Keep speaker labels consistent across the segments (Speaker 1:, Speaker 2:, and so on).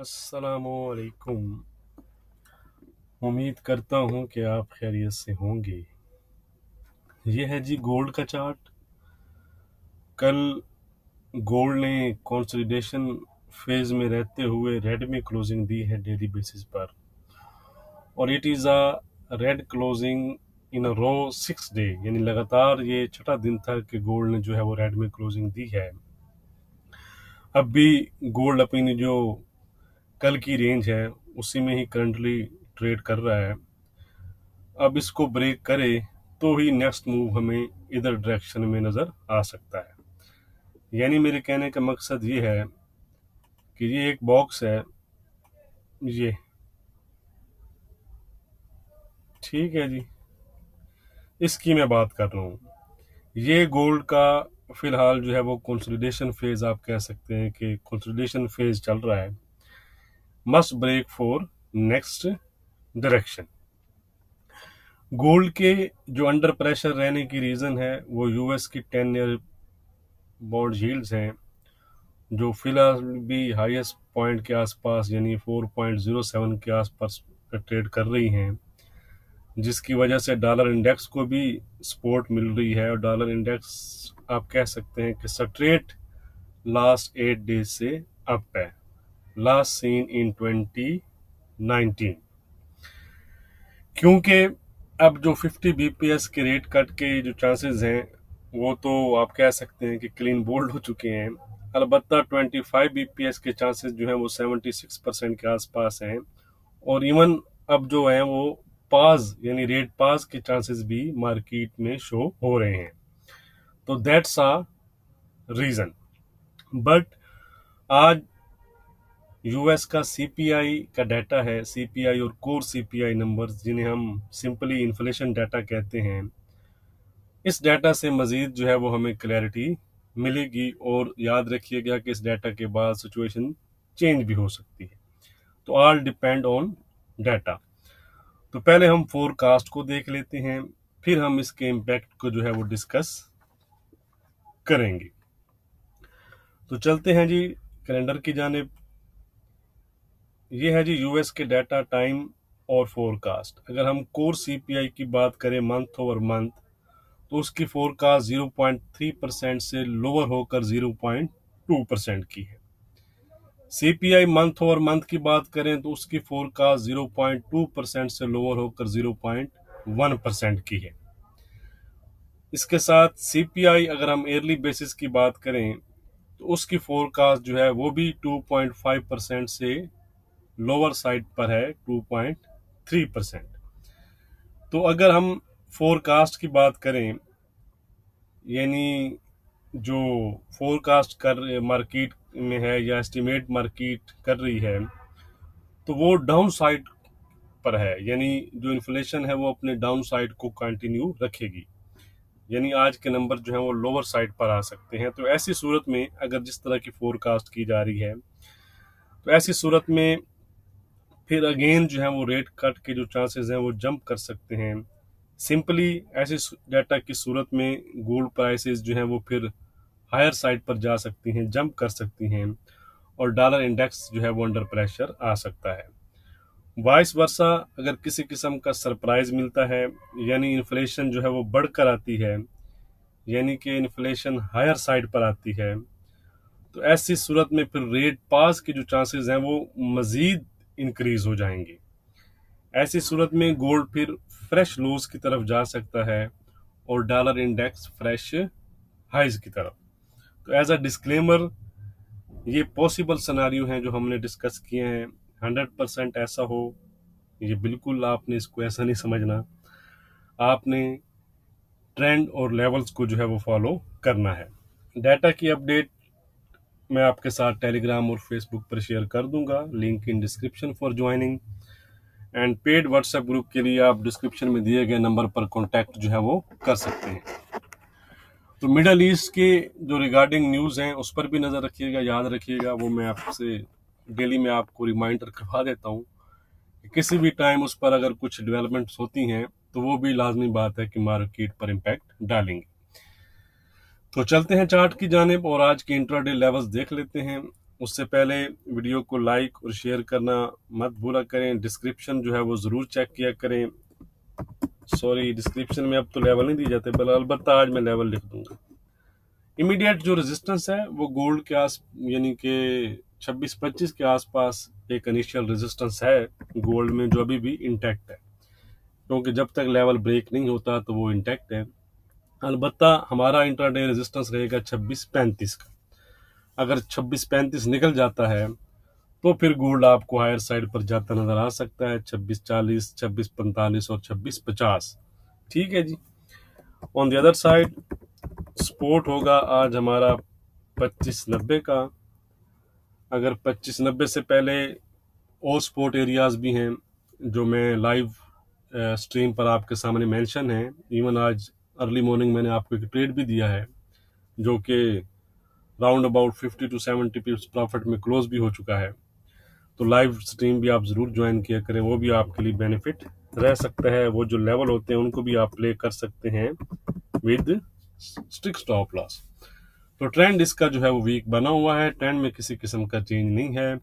Speaker 1: अस्सलामुअलैकुम। उम्मीद करता हूँ कि आप खैरियत से होंगे। ये है जी गोल्ड का चार्ट। कल गोल्ड ने कंसोलिडेशन फेज में रहते हुए रेड में क्लोजिंग दी है डेली बेसिस पर, और it is a red closing in a row 6 day, यानी लगातार ये छठा दिन था कि गोल्ड ने जो है वो रेड में क्लोजिंग दी है। अब भी गोल्ड अपनी जो कल की रेंज है उसी में ही करंटली ट्रेड कर रहा है। अब इसको ब्रेक करे तो ही नेक्स्ट मूव हमें इधर डायरेक्शन में नज़र आ सकता है। यानी मेरे कहने का मकसद ये है कि ये एक बॉक्स है, ये ठीक है जी, इसकी मैं बात कर रहा हूँ। ये गोल्ड का फिलहाल जो है वो कंसोलिडेशन फेज, आप कह सकते हैं कि कंसोलिडेशन फेज चल रहा है। Must break for next direction. Gold के जो अंडर प्रेशर रहने की रीज़न है वो यूएस की 10 ईयर बॉन्ड यील्ड्स हैं, जो फिलहाल भी हाईएस्ट पॉइंट के आसपास यानी 4.07 के आसपास ट्रेड कर रही हैं, जिसकी वजह से डॉलर इंडेक्स को भी सपोर्ट मिल रही है। और डॉलर इंडेक्स आप कह सकते हैं कि स्ट्रेट लास्ट 8 डेज से अप है, लास्ट सीन इन 2019। क्योंकि अब जो 50 बीपीएस के रेट कट के जो चांसेस हैं वो तो आप कह सकते हैं कि क्लीन बोल्ड हो चुके हैं। अलबत्ता 25 बीपीएस के चांसेस जो हैं वो 76% के आसपास हैं, और इवन अब जो है वो पास यानी रेट पास के चांसेस भी मार्केट में शो हो रहे हैं। तो दैट्स अ रीज़न। बट आज यूएस का सीपीआई का डाटा है, सीपीआई और कोर सीपीआई नंबर्स, जिन्हें हम सिंपली इन्फ्लेशन डाटा कहते हैं। इस डाटा से मजीद जो है वो हमें क्लैरिटी मिलेगी, और याद रखिएगा कि इस डाटा के बाद सिचुएशन चेंज भी हो सकती है। तो ऑल डिपेंड ऑन डाटा। तो पहले हम फोरकास्ट को देख लेते हैं, फिर हम इसके इम्पैक्ट को जो है वो डिस्कस करेंगे। तो चलते हैं जी कैलेंडर की जानिब। ये है जी यूएस के डाटा, टाइम और फोरकास्ट। अगर हम कोर सीपीआई की बात करें मंथ ओवर मंथ, तो उसकी फोरकास्ट 0.3% से लोअर होकर 0.2% की है। सीपीआई मंथ ओवर मंथ की बात करें तो उसकी फोरकास्ट 0.2% से लोअर होकर 0.1% की है। इसके साथ सीपीआई अगर हम ईयरली बेसिस की बात करें तो उसकी फोरकास्ट जो है वो भी 2.5% से लोअर साइड पर है, 2.3%। तो अगर हम फोरकास्ट की बात करें, यानी जो फोरकास्ट कर मार्केट में है या एस्टिमेट मार्केट कर रही है, तो वो डाउन साइड पर है, यानी जो इन्फ्लेशन है वो अपने डाउन साइड को कंटिन्यू रखेगी, यानी आज के नंबर जो है वो लोअर साइड पर आ सकते हैं। तो ऐसी सूरत में अगर जिस तरह की फोरकास्ट की जा रही है, तो ऐसी सूरत में फिर अगेन जो है वो रेट कट के जो चांसेस हैं वो जंप कर सकते हैं। सिंपली ऐसे डाटा की सूरत में गोल्ड प्राइसेस जो हैं वो फिर हायर साइड पर जा सकती हैं, जंप कर सकती हैं, और डॉलर इंडेक्स जो है वो अंडर प्रेशर आ सकता है। वाइस वर्सा अगर किसी किस्म का सरप्राइज मिलता है, यानी इन्फ्लेशन जो है वो बढ़कर आती है, यानी कि इन्फ्लेशन हायर साइड पर आती है, तो ऐसी सूरत में फिर रेट पास के जो चांसेस हैं वो मजीद इंक्रीज हो जाएंगे। ऐसी सूरत में गोल्ड फिर फ्रेश लोज की तरफ जा सकता है और डॉलर इंडेक्स फ्रेश हाइज की तरफ। तो एज अ डिस्क्लेमर, ये पॉसिबल सिनारियो हैं जो हमने डिस्कस किए हैं। 100% ऐसा हो, ये बिल्कुल आपने इसको ऐसा नहीं समझना। आपने ट्रेंड और लेवल्स को जो है वो फॉलो करना है। डाटा की अपडेट मैं आपके साथ टेलीग्राम और फेसबुक पर शेयर कर दूंगा, link in description for joining. And paid WhatsApp group के लिए आप डिस्क्रिप्शन में दिए गए नंबर पर कॉन्टैक्ट जो है वो कर सकते हैं। तो मिडल ईस्ट के जो रिगार्डिंग न्यूज़ हैं उस पर भी नज़र रखिएगा, याद रखिएगा। वो मैं आपसे डेली में आपको रिमाइंडर करवा देता हूँ कि किसी भी टाइम उस पर अगर कुछ डेवलपमेंट्स होती हैं तो वो भी लाजमी बात है कि मार्केट पर इम्पैक्ट डालेंगे। तो चलते हैं चार्ट की जानिब और आज के इंट्राडे लेवल्स देख लेते हैं। उससे पहले वीडियो को लाइक और शेयर करना मत भूला करें। डिस्क्रिप्शन जो है वो ज़रूर चेक किया करें। सॉरी, डिस्क्रिप्शन में अब तो लेवल नहीं दिए जाते, बल्कि अलबत्ता आज मैं लेवल लिख दूंगा। इमीडिएट जो रेजिस्टेंस है वो गोल्ड के आस यानी कि 26-25 के आसपास एक इनिशियल रेजिस्टेंस है गोल्ड में, जो अभी भी इंटैक्ट है, क्योंकि जब तक लेवल ब्रेक नहीं होता तो वो इंटैक्ट है। अलबत्ता हमारा इंट्राडे रेजिस्टेंस रहेगा 26-35 का। अगर 26-35 निकल जाता है तो फिर गोल्ड आपको हायर साइड पर जाता नजर आ सकता है, 26-40, 26-45 और 26-50। ठीक है जी। On the other side support होगा आज हमारा 25-90 का। अगर 25-90 से पहले और सपोर्ट एरियाज भी हैं जो मैं लाइव स्ट्रीम पर आपके सामने मेंशन है। इवन आज अर्ली मॉर्निंग मैंने आपको एक ट्रेड भी दिया है जो कि राउंड अबाउट 50 to 70 पिप्स प्रॉफिट में क्लोज भी हो चुका है। तो लाइव स्ट्रीम भी आप ज़रूर ज्वाइन किया करें, वो भी आपके लिए बेनिफिट रह सकता है। वो जो लेवल होते हैं उनको भी आप प्ले कर सकते हैं विद स्ट्रिक्ट स्टॉप लॉस। तो ट्रेंड इसका जो है वो वीक बना हुआ है, ट्रेंड में किसी किस्म का चेंज नहीं है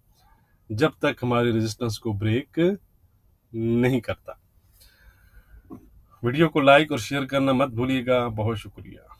Speaker 1: जब तक हमारी रेजिस्टेंस को ब्रेक नहीं करता। वीडियो को लाइक और शेयर करना मत भूलिएगा। बहुत शुक्रिया।